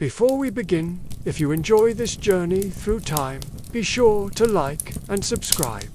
Before we begin, if you enjoy this journey through time, be sure to like and subscribe.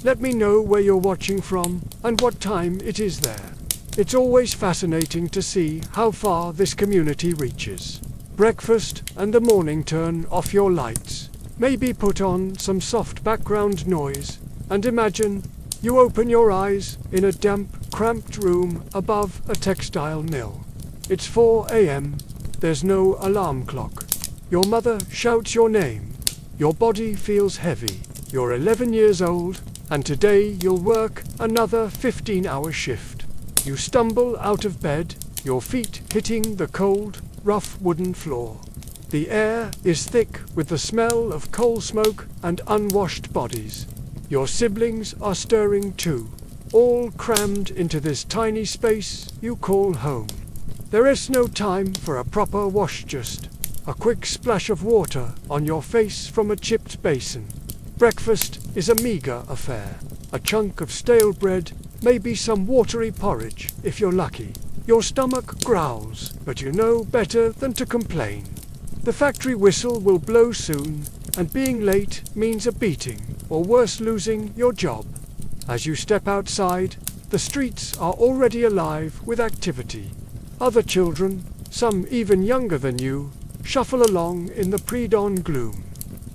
Let me know where you're watching from and what time it is there. It's always fascinating to see how far this community reaches. Breakfast and the morning, turn off your lights. Maybe put on some soft background noise and imagine you open your eyes in a damp, cramped room above a textile mill. It's 4 a.m. There's no alarm clock. Your mother shouts your name. Your body feels heavy. You're 11 years old, and today you'll work another 15-hour shift. You stumble out of bed, your feet hitting the cold, rough wooden floor. The air is thick with the smell of coal smoke and unwashed bodies. Your siblings are stirring too, all crammed into this tiny space you call home. There is no time for a proper wash, just a quick splash of water on your face from a chipped basin. Breakfast is a meager affair. A chunk of stale bread, maybe some watery porridge if you're lucky. Your stomach growls, but you know better than to complain. The factory whistle will blow soon, and being late means a beating, or worse, losing your job. As you step outside, the streets are already alive with activity. Other children, some even younger than you, shuffle along in the pre-dawn gloom.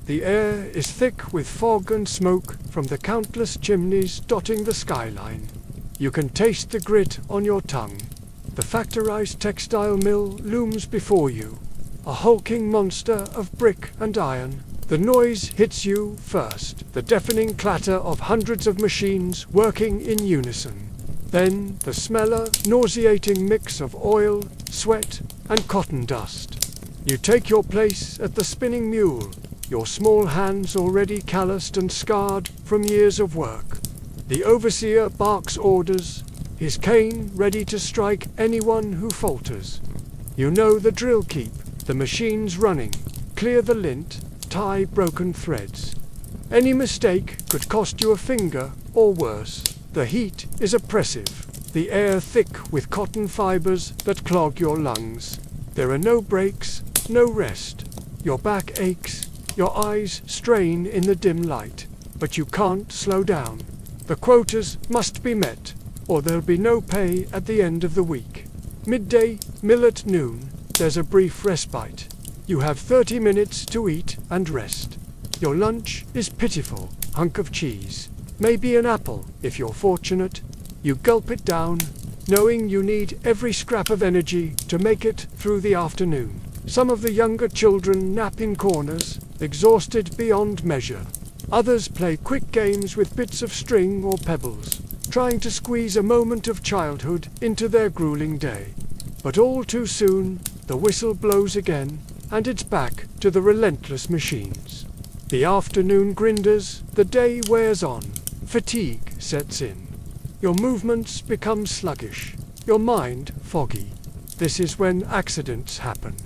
The air is thick with fog and smoke from the countless chimneys dotting the skyline. You can taste the grit on your tongue. The factorized textile mill looms before you, a hulking monster of brick and iron. The noise hits you first, the deafening clatter of hundreds of machines working in unison. Then the smell, a nauseating mix of oil, sweat, and cotton dust. You take your place at the spinning mule, your small hands already calloused and scarred from years of work. The overseer barks orders, his cane ready to strike anyone who falters. You know the drill: keep the machines running, clear the lint, tie broken threads. Any mistake could cost you a finger, or worse. The heat is oppressive, the air thick with cotton fibers that clog your lungs. There are no breaks, no rest. Your back aches, your eyes strain in the dim light, but you can't slow down. The quotas must be met, or there'll be no pay at the end of the week. Midday, mill at noon, there's a brief respite. You have 30 minutes to eat and rest. Your lunch is pitiful, hunk of cheese. Maybe an apple, if you're fortunate. You gulp it down, knowing you need every scrap of energy to make it through the afternoon. Some of the younger children nap in corners, exhausted beyond measure. Others play quick games with bits of string or pebbles, trying to squeeze a moment of childhood into their grueling day. But all too soon, the whistle blows again, and it's back to the relentless machines. The afternoon grinders, the day wears on. Fatigue sets in. Your movements become sluggish, your mind foggy. This is when accidents happen.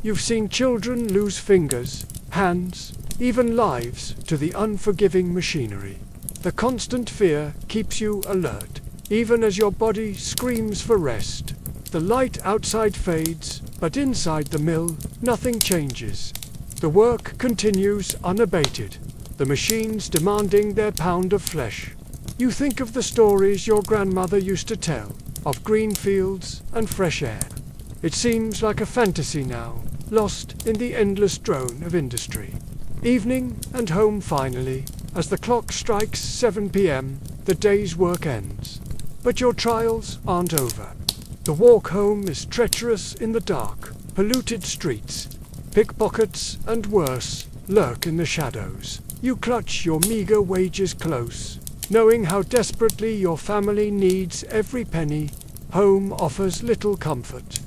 You've seen children lose fingers, hands, even lives to the unforgiving machinery. The constant fear keeps you alert, even as your body screams for rest. The light outside fades, but inside the mill, nothing changes. The work continues unabated, the machines demanding their pound of flesh. You think of the stories your grandmother used to tell, of green fields and fresh air. It seems like a fantasy now, lost in the endless drone of industry. Evening and home finally. As the clock strikes 7 p.m., the day's work ends. But your trials aren't over. The walk home is treacherous in the dark, polluted streets. Pickpockets and worse lurk in the shadows. You clutch your meager wages close, knowing how desperately your family needs every penny. Home offers little comfort.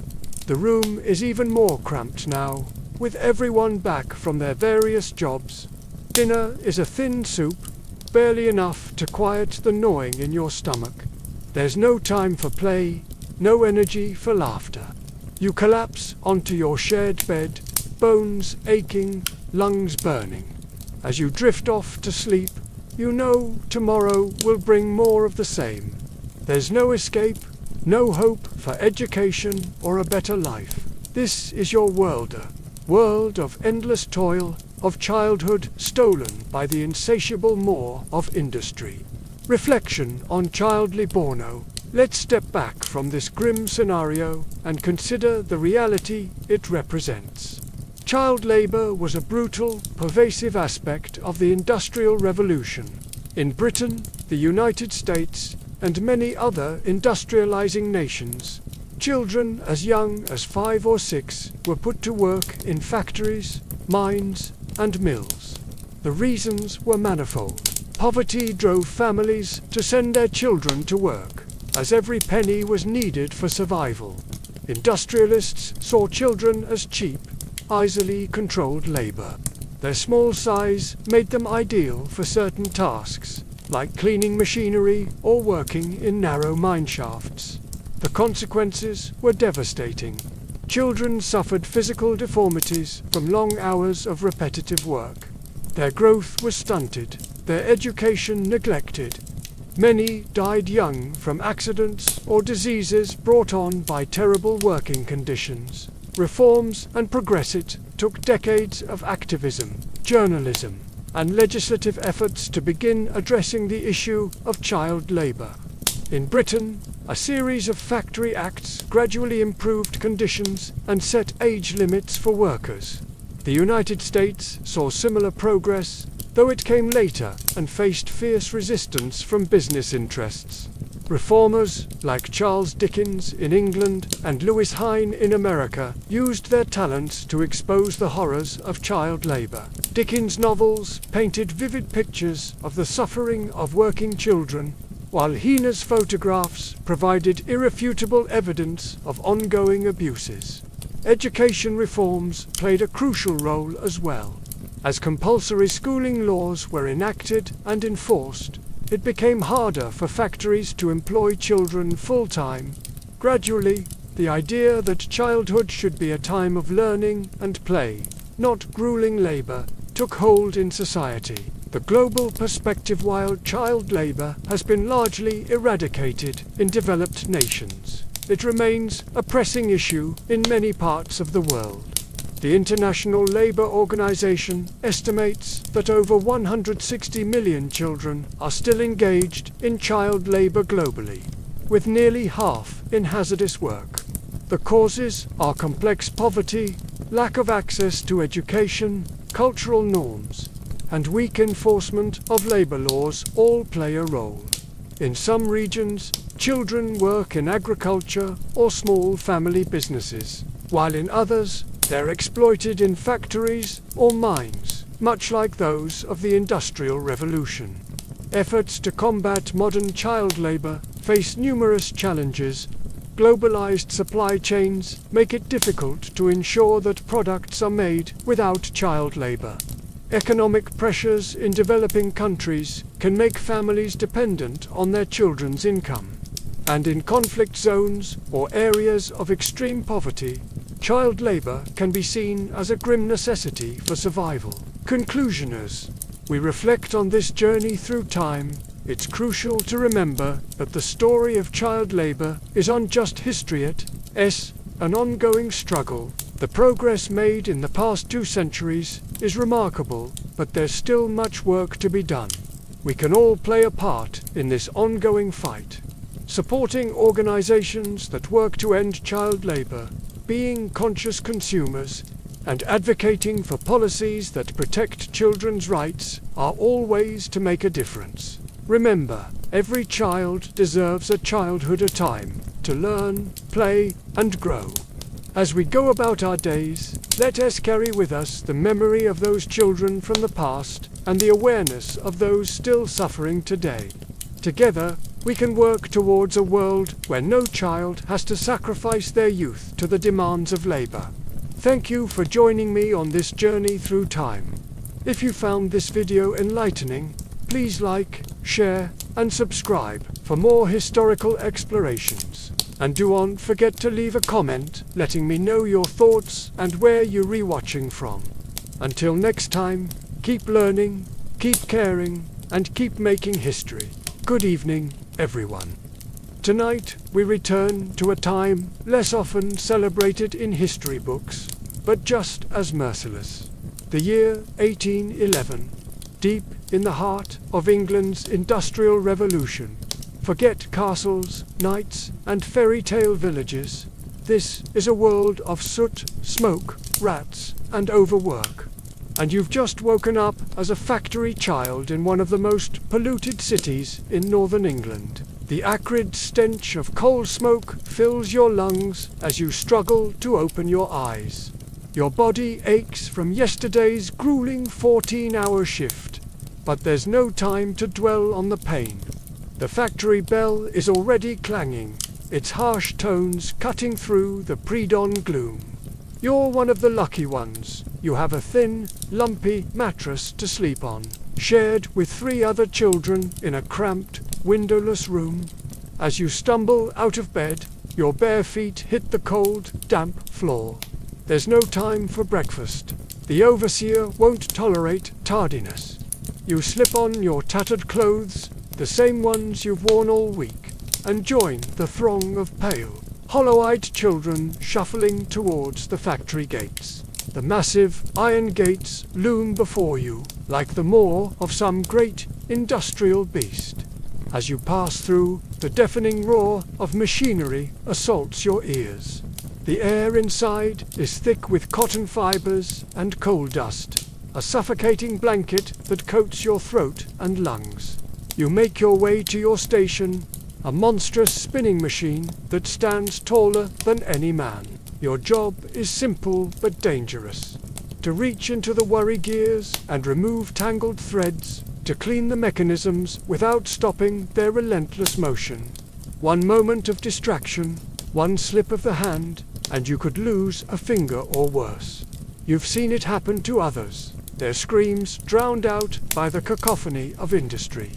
The room is even more cramped now, with everyone back from their various jobs. Dinner is a thin soup, barely enough to quiet the gnawing in your stomach. There's no time for play, no energy for laughter. You collapse onto your shared bed, bones aching, lungs burning. As you drift off to sleep, you know tomorrow will bring more of the same. There's no escape, no hope for education or a better life. This is your world, world of endless toil, of childhood stolen by the insatiable maw of industry. Reflection on child labor. Let's step back from this grim scenario and consider the reality it represents. Child labor was a brutal, pervasive aspect of the Industrial Revolution. In Britain, the United States, and many other industrializing nations, children as young as 5 or 6 were put to work in factories, mines, and mills. The reasons were manifold. Poverty drove families to send their children to work, as every penny was needed for survival. Industrialists saw children as cheap, easily controlled labor. Their small size made them ideal for certain tasks, like cleaning machinery or working in narrow mine shafts. The consequences were devastating. Children suffered physical deformities from long hours of repetitive work. Their growth was stunted, their education neglected. Many died young from accidents or diseases brought on by terrible working conditions. Reforms and progress took decades of activism, journalism, and legislative efforts to begin addressing the issue of child labor. In Britain, a series of factory acts gradually improved conditions and set age limits for workers. The United States saw similar progress, though it came later and faced fierce resistance from business interests. Reformers like Charles Dickens in England and Lewis Hine in America used their talents to expose the horrors of child labor. Dickens' novels painted vivid pictures of the suffering of working children, while Hine's photographs provided irrefutable evidence of ongoing abuses. Education reforms played a crucial role as well. As compulsory schooling laws were enacted and enforced, it became harder for factories to employ children full-time. Gradually, the idea that childhood should be a time of learning and play, not grueling labor, took hold in society. The global perspective: while child labor has been largely eradicated in developed nations, it remains a pressing issue in many parts of the world. The International Labour Organization estimates that over 160 million children are still engaged in child labor globally, with nearly half in hazardous work. The causes are complex poverty, lack of access to education, cultural norms, and weak enforcement of labor laws all play a role. In some regions, children work in agriculture or small family businesses, while in others, they're exploited in factories or mines, much like those of the Industrial Revolution. Efforts to combat modern child labor face numerous challenges. Globalized supply chains make it difficult to ensure that products are made without child labor. Economic pressures in developing countries can make families dependent on their children's income. And in conflict zones or areas of extreme poverty, child labor can be seen as a grim necessity for survival. Conclusion: as we reflect on this journey through time, it's crucial to remember that the story of child labor is not just history, it's an ongoing struggle. The progress made in the past 2 centuries is remarkable, but there's still much work to be done. We can all play a part in this ongoing fight, supporting organizations that work to end child labor, being conscious consumers, and advocating for policies that protect children's rights are all ways to make a difference. Remember, every child deserves a childhood of time to learn, play, and grow. As we go about our days, let us carry with us the memory of those children from the past and the awareness of those still suffering today. Together, we can work towards a world where no child has to sacrifice their youth to the demands of labor. Thank you for joining me on this journey through time. If you found this video enlightening, please like, share, and subscribe for more historical explorations. And do not forget to leave a comment letting me know your thoughts and where you're rewatching from. Until next time, keep learning, keep caring, and keep making history. Good evening, everyone. Tonight, we return to a time less often celebrated in history books, but just as merciless. The year 1811, deep in the heart of England's Industrial Revolution. Forget castles, knights, and fairy tale villages. This is a world of soot, smoke, rats, and overwork. And you've just woken up as a factory child in one of the most polluted cities in northern England. The acrid stench of coal smoke fills your lungs as you struggle to open your eyes. Your body aches from yesterday's grueling 14-hour shift. But there's no time to dwell on the pain. The factory bell is already clanging, its harsh tones cutting through the pre-dawn gloom. You're one of the lucky ones. You have a thin, lumpy mattress to sleep on, shared with 3 other children in a cramped, windowless room. As you stumble out of bed, your bare feet hit the cold, damp floor. There's no time for breakfast. The overseer won't tolerate tardiness. You slip on your tattered clothes, the same ones you've worn all week, and join the throng of pale, hollow-eyed children shuffling towards the factory gates. The massive iron gates loom before you, like the maw of some great industrial beast. As you pass through, the deafening roar of machinery assaults your ears. The air inside is thick with cotton fibers and coal dust, a suffocating blanket that coats your throat and lungs. You make your way to your station, a monstrous spinning machine that stands taller than any man. Your job is simple but dangerous. To reach into the worry gears and remove tangled threads, to clean the mechanisms without stopping their relentless motion. One moment of distraction, one slip of the hand, and you could lose a finger or worse. You've seen it happen to others, their screams drowned out by the cacophony of industry.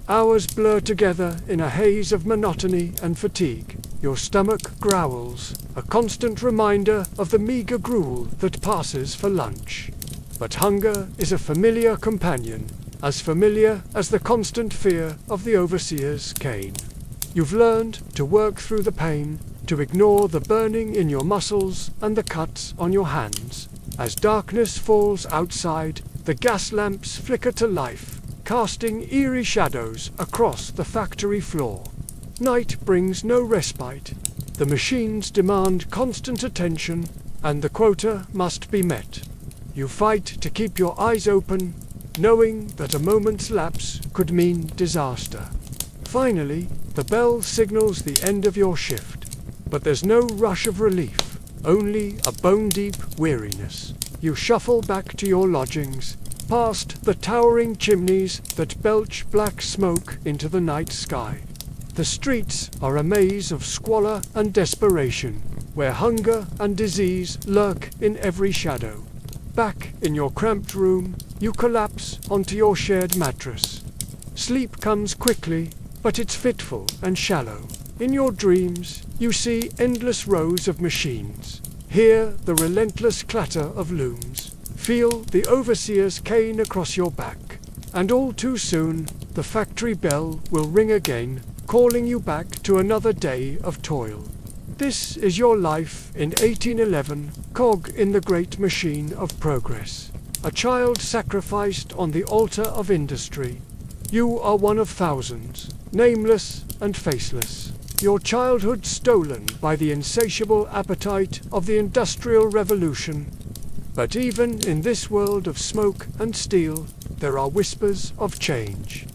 Hours blur together in a haze of monotony and fatigue. Your stomach growls, a constant reminder of the meager gruel that passes for lunch. But hunger is a familiar companion, as familiar as the constant fear of the overseer's cane. You've learned to work through the pain, to ignore the burning in your muscles and the cuts on your hands. As darkness falls outside, the gas lamps flicker to life, casting eerie shadows across the factory floor. Night brings no respite. The machines demand constant attention, and the quota must be met. You fight to keep your eyes open, knowing that a moment's lapse could mean disaster. Finally, the bell signals the end of your shift. But there's no rush of relief, only a bone-deep weariness. You shuffle back to your lodgings, past the towering chimneys that belch black smoke into the night sky. The streets are a maze of squalor and desperation, where hunger and disease lurk in every shadow. Back in your cramped room, you collapse onto your shared mattress. Sleep comes quickly, but it's fitful and shallow. In your dreams, you see endless rows of machines. Hear the relentless clatter of looms. Feel the overseer's cane across your back. And all too soon, the factory bell will ring again, calling you back to another day of toil. This is your life in 1811, cog in the great machine of progress. A child sacrificed on the altar of industry. You are one of thousands, nameless and faceless. Your childhood stolen by the insatiable appetite of the Industrial Revolution. But even in this world of smoke and steel, there are whispers of change.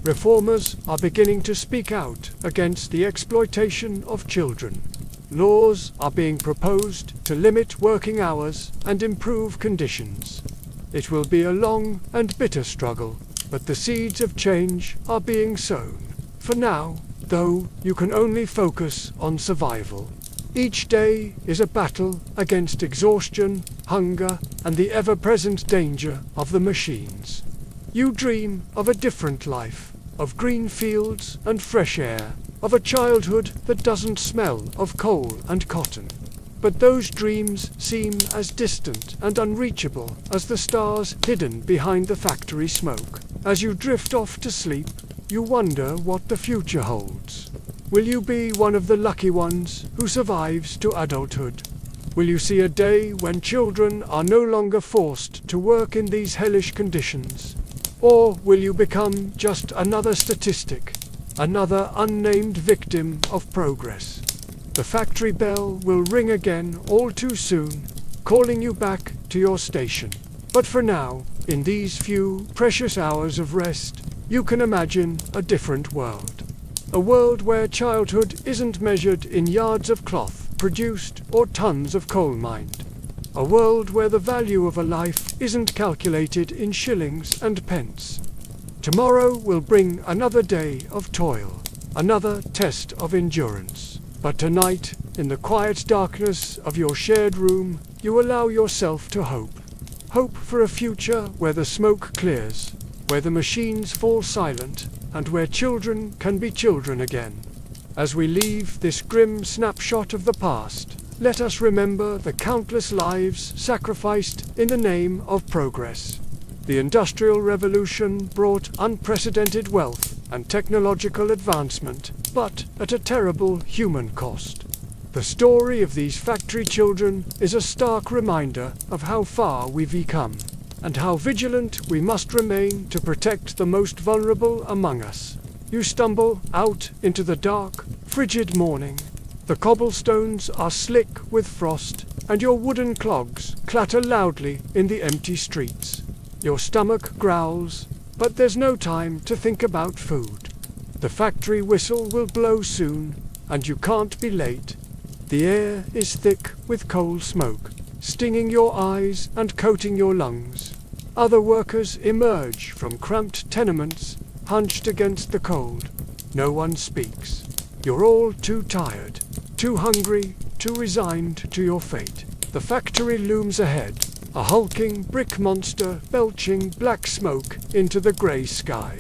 Reformers are beginning to speak out against the exploitation of children. Laws are being proposed to limit working hours and improve conditions. It will be a long and bitter struggle, but the seeds of change are being sown. For now, though, you can only focus on survival. Each day is a battle against exhaustion, hunger, and the ever-present danger of the machines. You dream of a different life, of green fields and fresh air, of a childhood that doesn't smell of coal and cotton. But those dreams seem as distant and unreachable as the stars hidden behind the factory smoke. As you drift off to sleep, you wonder what the future holds. Will you be one of the lucky ones who survives to adulthood? Will you see a day when children are no longer forced to work in these hellish conditions? Or will you become just another statistic, another unnamed victim of progress? The factory bell will ring again all too soon, calling you back to your station. But for now, in these few precious hours of rest, you can imagine a different world. A world where childhood isn't measured in yards of cloth produced or tons of coal mined. A world where the value of a life isn't calculated in shillings and pence. Tomorrow will bring another day of toil, another test of endurance. But tonight, in the quiet darkness of your shared room, you allow yourself to hope. Hope for a future where the smoke clears, where the machines fall silent, and where children can be children again. As we leave this grim snapshot of the past, let us remember the countless lives sacrificed in the name of progress. The Industrial Revolution brought unprecedented wealth and technological advancement, but at a terrible human cost. The story of these factory children is a stark reminder of how far we've come, and how vigilant we must remain to protect the most vulnerable among us. You stumble out into the dark, frigid morning. The cobblestones are slick with frost, and your wooden clogs clatter loudly in the empty streets. Your stomach growls, but there's no time to think about food. The factory whistle will blow soon, and you can't be late. The air is thick with coal smoke, stinging your eyes and coating your lungs. Other workers emerge from cramped tenements, hunched against the cold. No one speaks. You're all too tired, too hungry, too resigned to your fate. The factory looms ahead, a hulking brick monster belching black smoke into the grey sky.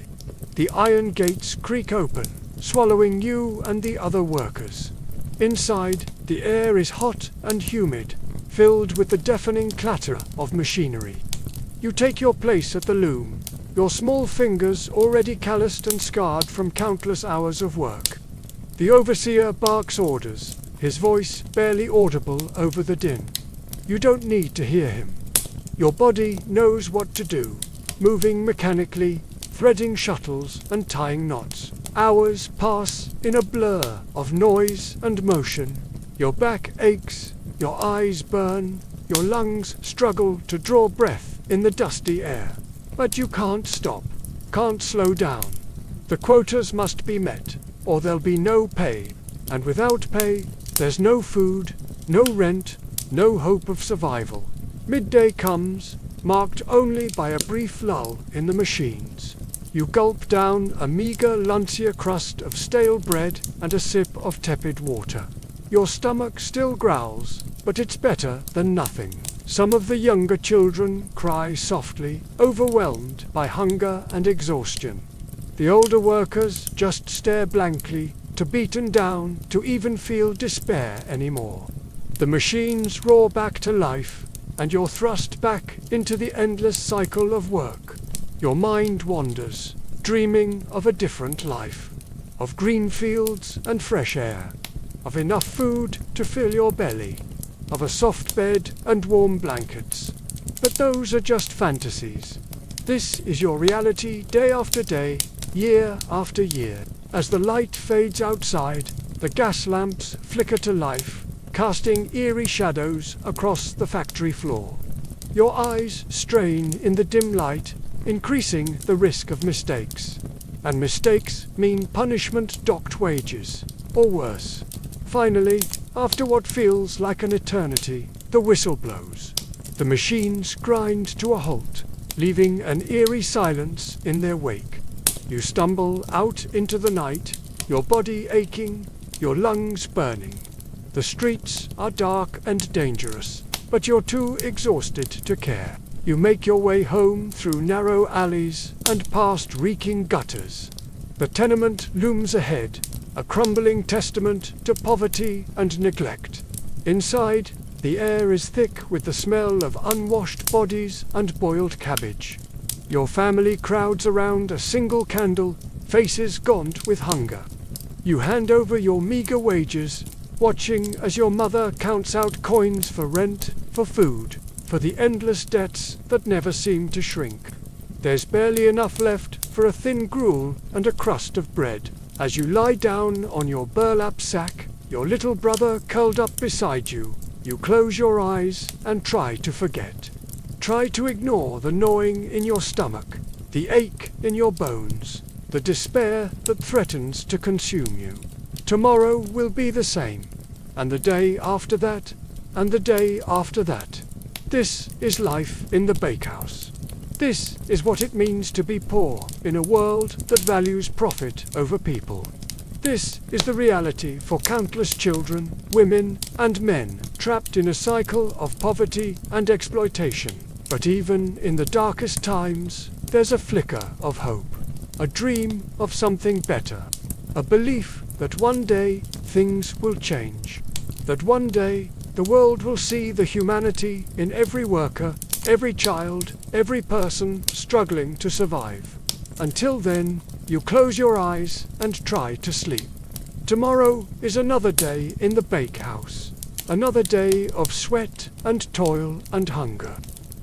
The iron gates creak open, swallowing you and the other workers. Inside, the air is hot and humid, filled with the deafening clatter of machinery. You take your place at the loom, your small fingers already calloused and scarred from countless hours of work. The overseer barks orders, his voice barely audible over the din. You don't need to hear him. Your body knows what to do, moving mechanically, threading shuttles and tying knots. Hours pass in a blur of noise and motion. Your back aches, your eyes burn, your lungs struggle to draw breath in the dusty air. But you can't stop, can't slow down. The quotas must be met, or there'll be no pay. And without pay, there's no food, no rent, no hope of survival. Midday comes, marked only by a brief lull in the machines. You gulp down a meager luncia crust of stale bread and a sip of tepid water. Your stomach still growls, but it's better than nothing. Some of the younger children cry softly, overwhelmed by hunger and exhaustion. The older workers just stare blankly, too beaten down to even feel despair anymore. The machines roar back to life, and you're thrust back into the endless cycle of work. Your mind wanders, dreaming of a different life, of green fields and fresh air, of enough food to fill your belly, of a soft bed and warm blankets. But those are just fantasies. This is your reality day after day, year after year. As the light fades outside, the gas lamps flicker to life, casting eerie shadows across the factory floor. Your eyes strain in the dim light, increasing the risk of mistakes. And mistakes mean punishment, docked wages, or worse. Finally, after what feels like an eternity, the whistle blows. The machines grind to a halt, leaving an eerie silence in their wake. You stumble out into the night, your body aching, your lungs burning. The streets are dark and dangerous, but you're too exhausted to care. You make your way home through narrow alleys and past reeking gutters. The tenement looms ahead, a crumbling testament to poverty and neglect. Inside, the air is thick with the smell of unwashed bodies and boiled cabbage. Your family crowds around a single candle, faces gaunt with hunger. You hand over your meager wages, watching as your mother counts out coins for rent, for food, for the endless debts that never seem to shrink. There's barely enough left for a thin gruel and a crust of bread. As you lie down on your burlap sack, your little brother curled up beside you, you close your eyes and try to forget. Try to ignore the gnawing in your stomach, the ache in your bones, the despair that threatens to consume you. Tomorrow will be the same, and the day after that, and the day after that. This is life in the bakehouse. This is what it means to be poor in a world that values profit over people. This is the reality for countless children, women, and men trapped in a cycle of poverty and exploitation. But even in the darkest times, there's a flicker of hope, a dream of something better, a belief that one day things will change, that one day the world will see the humanity in every worker, every child, every person struggling to survive. Until then, you close your eyes and try to sleep. Tomorrow is another day in the bakehouse, another day of sweat and toil and hunger,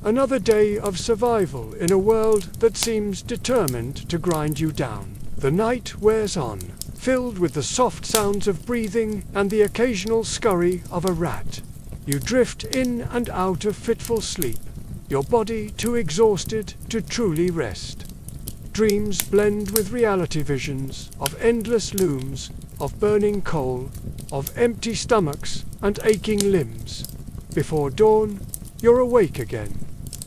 another day of survival in a world that seems determined to grind you down. The night wears on, filled with the soft sounds of breathing and the occasional scurry of a rat. You drift in and out of fitful sleep, your body too exhausted to truly rest. Dreams blend with reality visions of endless looms, of burning coal, of empty stomachs and aching limbs. Before dawn, you're awake again.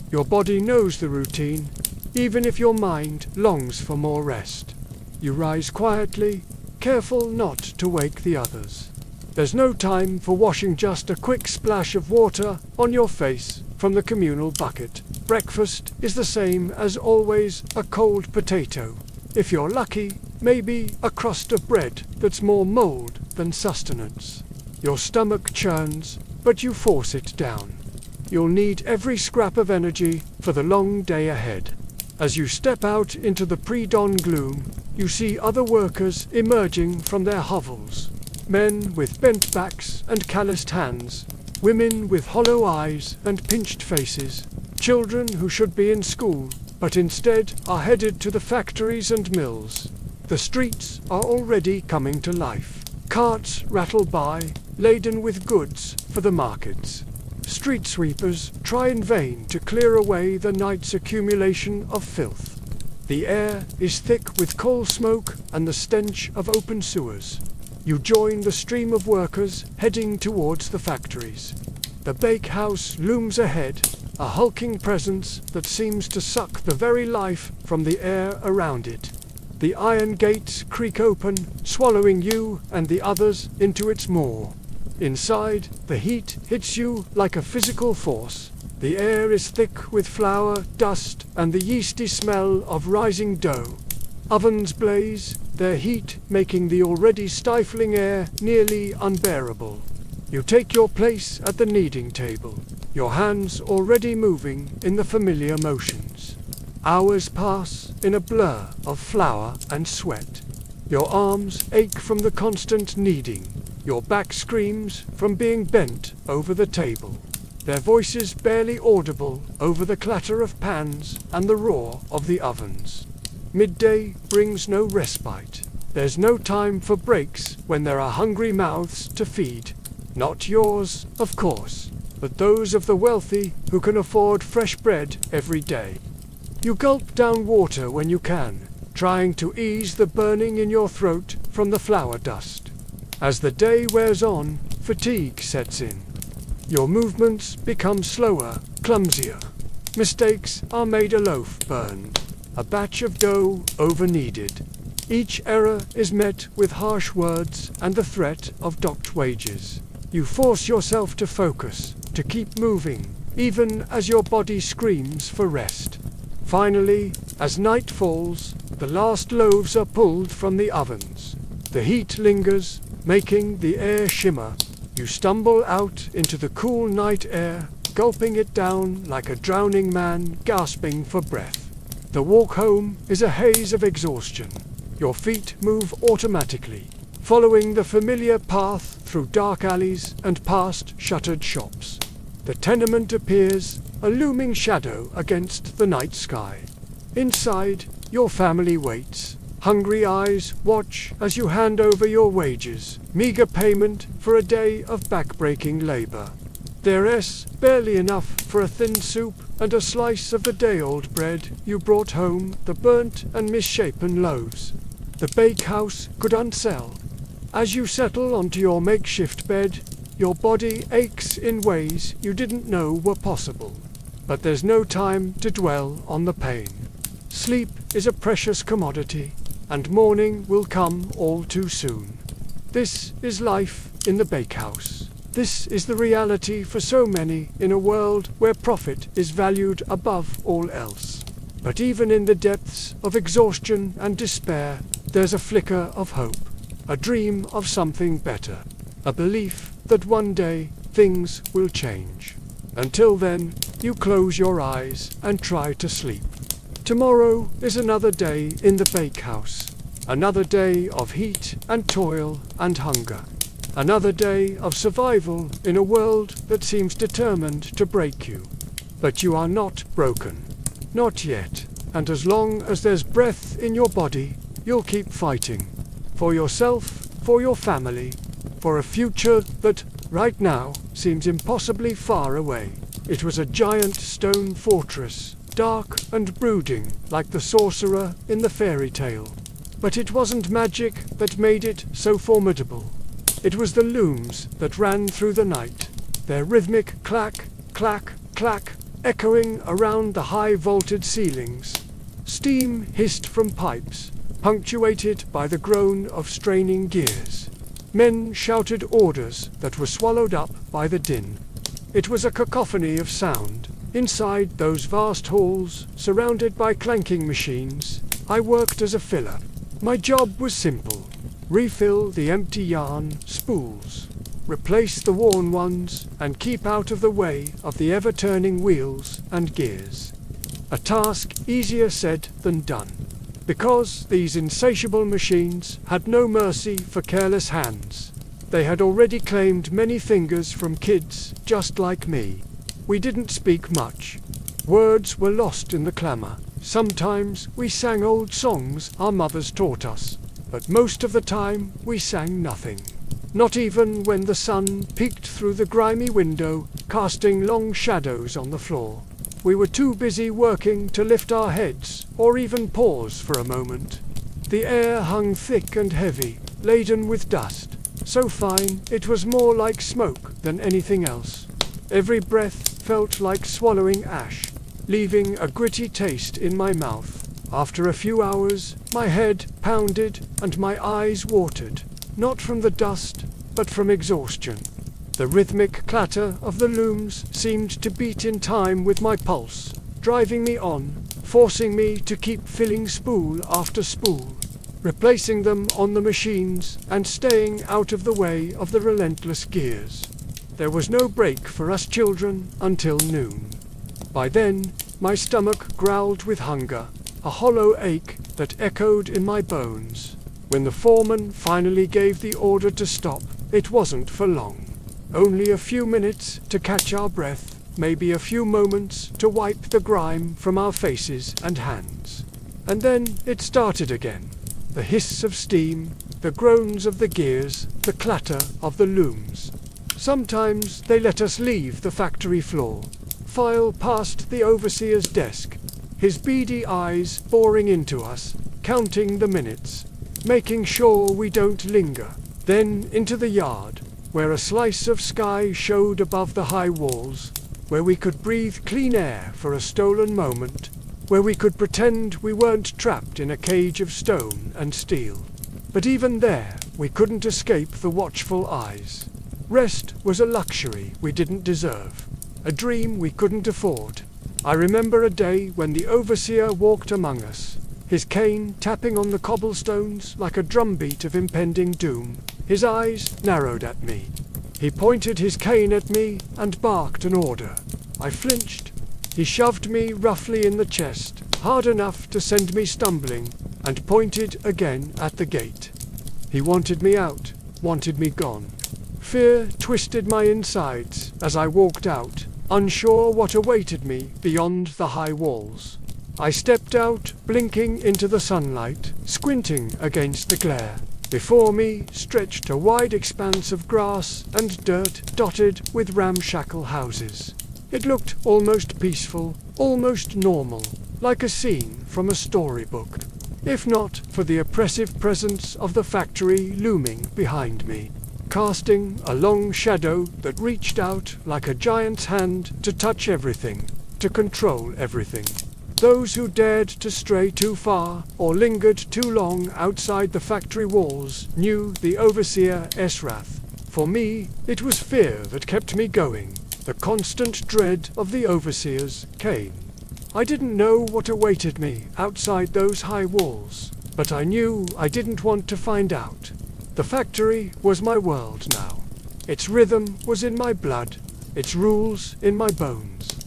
Your body knows the routine, even if your mind longs for more rest. You rise quietly, careful not to wake the others. There's no time for washing just a quick splash of water on your face from the communal bucket. Breakfast is the same as always, a cold potato. If you're lucky, maybe a crust of bread that's more mold than sustenance. Your stomach churns, but you force it down. You'll need every scrap of energy for the long day ahead. As you step out into the pre-dawn gloom, you see other workers emerging from their hovels. Men with bent backs and calloused hands, women with hollow eyes and pinched faces, children who should be in school, but instead are headed to the factories and mills. The streets are already coming to life. Carts rattle by, laden with goods for the markets. Street sweepers try in vain to clear away the night's accumulation of filth. The air is thick with coal smoke and the stench of open sewers. You join the stream of workers heading towards the factories. The bakehouse looms ahead, a hulking presence that seems to suck the very life from the air around it. The iron gates creak open, swallowing you and the others into its maw. Inside, the heat hits you like a physical force. The air is thick with flour, dust, and the yeasty smell of rising dough. Ovens blaze, their heat making the already stifling air nearly unbearable. You take your place at the kneading table, your hands already moving in the familiar motions. Hours pass in a blur of flour and sweat. Your arms ache from the constant kneading. Your back screams from being bent over the table. Their voices barely audible over the clatter of pans and the roar of the ovens. Midday brings no respite. There's no time for breaks when there are hungry mouths to feed. Not yours, of course, but those of the wealthy who can afford fresh bread every day. You gulp down water when you can, trying to ease the burning in your throat from the flour dust. As the day wears on, fatigue sets in. Your movements become slower, clumsier. Mistakes are made, a loaf burned, a batch of dough over-kneaded. Each error is met with harsh words and the threat of docked wages. You force yourself to focus, to keep moving, even as your body screams for rest. Finally, as night falls, the last loaves are pulled from the ovens. The heat lingers, making the air shimmer. You stumble out into the cool night air, gulping it down like a drowning man gasping for breath. The walk home is a haze of exhaustion. Your feet move automatically. following the familiar path through dark alleys and past shuttered shops. The tenement appears, a looming shadow against the night sky. Inside, your family waits. Hungry eyes watch as you hand over your wages, meager payment for a day of back-breaking labor. There's barely enough for a thin soup and a slice of the day-old bread you brought home, the burnt and misshapen loaves. The bakehouse could unsell. As you settle onto your makeshift bed, your body aches in ways you didn't know were possible. But there's no time to dwell on the pain. Sleep is a precious commodity, and morning will come all too soon. This is life in the bakehouse. This is the reality for so many in a world where profit is valued above all else. But even in the depths of exhaustion and despair, there's a flicker of hope, a dream of something better, a belief that one day things will change. Until then, you close your eyes and try to sleep. Tomorrow is another day in the bakehouse, another day of heat and toil and hunger. Another day of survival in a world that seems determined to break you. But you are not broken. Not yet. And as long as there's breath in your body, you'll keep fighting. For yourself, for your family, for a future that, right now, seems impossibly far away. It was a giant stone fortress, dark and brooding like the sorcerer in the fairy tale. But it wasn't magic that made it so formidable. It was the looms that ran through the night, their rhythmic clack, clack, clack, echoing around the high-vaulted ceilings. Steam hissed from pipes, punctuated by the groan of straining gears. Men shouted orders that were swallowed up by the din. It was a cacophony of sound. Inside those vast halls, surrounded by clanking machines, I worked as a filler. My job was simple. Refill the empty yarn spools, replace the worn ones, and keep out of the way of the ever-turning wheels and gears. A task easier said than done, because these insatiable machines had no mercy for careless hands. They had already claimed many fingers from kids just like me. We didn't speak much. Words were lost in the clamor. Sometimes we sang old songs our mothers taught us. But most of the time, we sang nothing. Not even when the sun peeked through the grimy window, casting long shadows on the floor. We were too busy working to lift our heads, or even pause for a moment. The air hung thick and heavy, laden with dust, so fine it was more like smoke than anything else. Every breath felt like swallowing ash, leaving a gritty taste in my mouth. After a few hours, my head pounded and my eyes watered, not from the dust, but from exhaustion. The rhythmic clatter of the looms seemed to beat in time with my pulse, driving me on, forcing me to keep filling spool after spool, replacing them on the machines and staying out of the way of the relentless gears. There was no break for us children until noon. By then, my stomach growled with hunger, a hollow ache that echoed in my bones. When the foreman finally gave the order to stop, it wasn't for long. Only a few minutes to catch our breath, maybe a few moments to wipe the grime from our faces and hands. And then it started again. The hiss of steam, the groans of the gears, the clatter of the looms. Sometimes they let us leave the factory floor, file past the overseer's desk, his beady eyes boring into us, counting the minutes, making sure we don't linger. Then into the yard, where a slice of sky showed above the high walls, where we could breathe clean air for a stolen moment, where we could pretend we weren't trapped in a cage of stone and steel. But even there, we couldn't escape the watchful eyes. Rest was a luxury we didn't deserve, a dream we couldn't afford. I remember a day when the overseer walked among us, his cane tapping on the cobblestones like a drumbeat of impending doom. His eyes narrowed at me. He pointed his cane at me and barked an order. I flinched. He shoved me roughly in the chest, hard enough to send me stumbling, and pointed again at the gate. He wanted me out, wanted me gone. Fear twisted my insides as I walked out, unsure what awaited me beyond the high walls. I stepped out, blinking into the sunlight, squinting against the glare. Before me stretched a wide expanse of grass and dirt dotted with ramshackle houses. It looked almost peaceful, almost normal, like a scene from a storybook, if not for the oppressive presence of the factory looming behind me, casting a long shadow that reached out like a giant's hand to touch everything, to control everything. Those who dared to stray too far or lingered too long outside the factory walls knew the overseer's wrath. For me, it was fear that kept me going, the constant dread of the overseer's cane. I didn't know what awaited me outside those high walls, but I knew I didn't want to find out. The factory was my world now. Its rhythm was in my blood, its rules in my bones.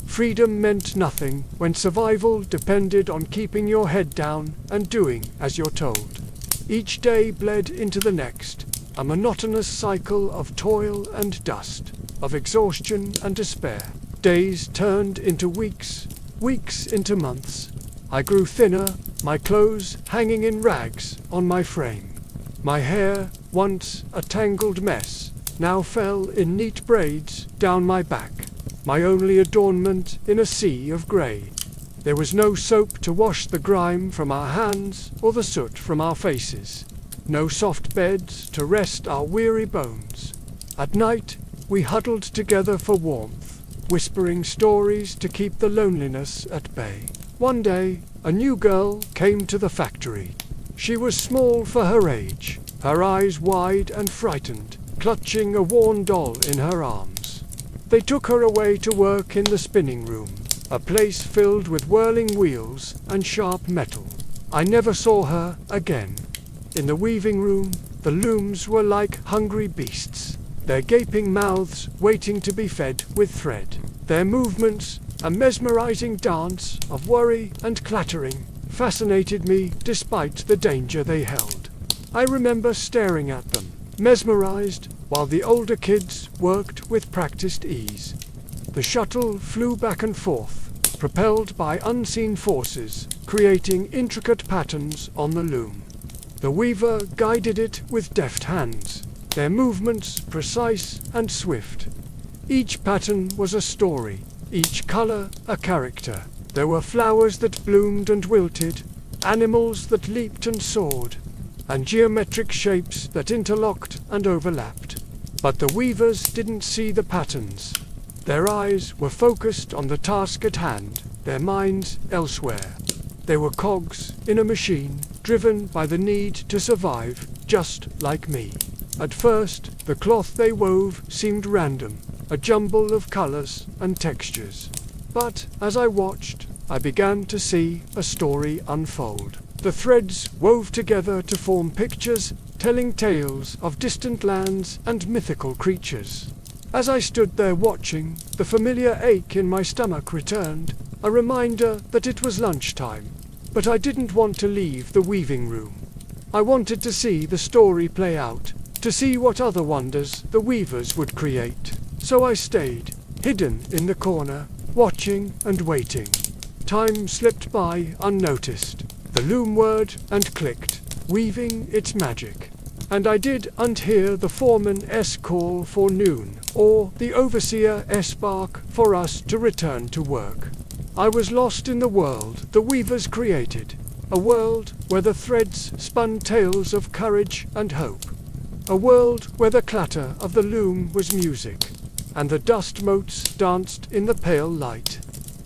Freedom meant nothing when survival depended on keeping your head down and doing as you're told. Each day bled into the next, a monotonous cycle of toil and dust, of exhaustion and despair. Days turned into weeks, weeks into months. I grew thinner, my clothes hanging in rags on my frame. My hair, once a tangled mess, now fell in neat braids down my back, my only adornment in a sea of grey. There was no soap to wash the grime from our hands or the soot from our faces, no soft beds to rest our weary bones. At night, we huddled together for warmth, whispering stories to keep the loneliness at bay. One day, a new girl came to the factory. She was small for her age, her eyes wide and frightened, clutching a worn doll in her arms. They took her away to work in the spinning room, a place filled with whirling wheels and sharp metal. I never saw her again. In the weaving room, the looms were like hungry beasts, their gaping mouths waiting to be fed with thread. Their movements, a mesmerizing dance of worry and clattering, fascinated me despite the danger they held. I remember staring at them, mesmerized, while the older kids worked with practiced ease. The shuttle flew back and forth, propelled by unseen forces, creating intricate patterns on the loom. The weaver guided it with deft hands, their movements precise and swift. Each pattern was a story, each color a character. There were flowers that bloomed and wilted, animals that leaped and soared, and geometric shapes that interlocked and overlapped. But the weavers didn't see the patterns. Their eyes were focused on the task at hand, their minds elsewhere. They were cogs in a machine, driven by the need to survive, just like me. At first, the cloth they wove seemed random, a jumble of colors and textures. But as I watched, I began to see a story unfold. The threads wove together to form pictures, telling tales of distant lands and mythical creatures. As I stood there watching, the familiar ache in my stomach returned, a reminder that it was lunchtime. But I didn't want to leave the weaving room. I wanted to see the story play out, to see what other wonders the weavers would create. So I stayed, hidden in the corner, watching and waiting. Time slipped by unnoticed. The loom whirred and clicked, weaving its magic. And I didn't hear the foreman's call for noon, or the overseer's bark for us to return to work. I was lost in the world the weavers created, a world where the threads spun tales of courage and hope, a world where the clatter of the loom was music, and the dust motes danced in the pale light.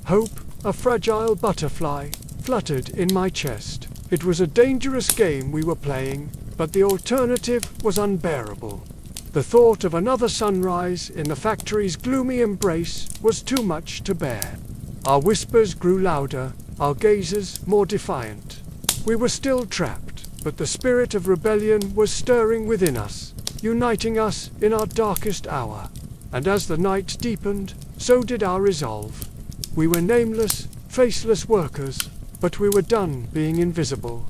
Hope, a fragile butterfly, fluttered in my chest. It was a dangerous game we were playing, but the alternative was unbearable. The thought of another sunrise in the factory's gloomy embrace was too much to bear. Our whispers grew louder, our gazes more defiant. We were still trapped, but the spirit of rebellion was stirring within us, uniting us in our darkest hour. And as the night deepened, so did our resolve. We were nameless, faceless workers, but we were done being invisible.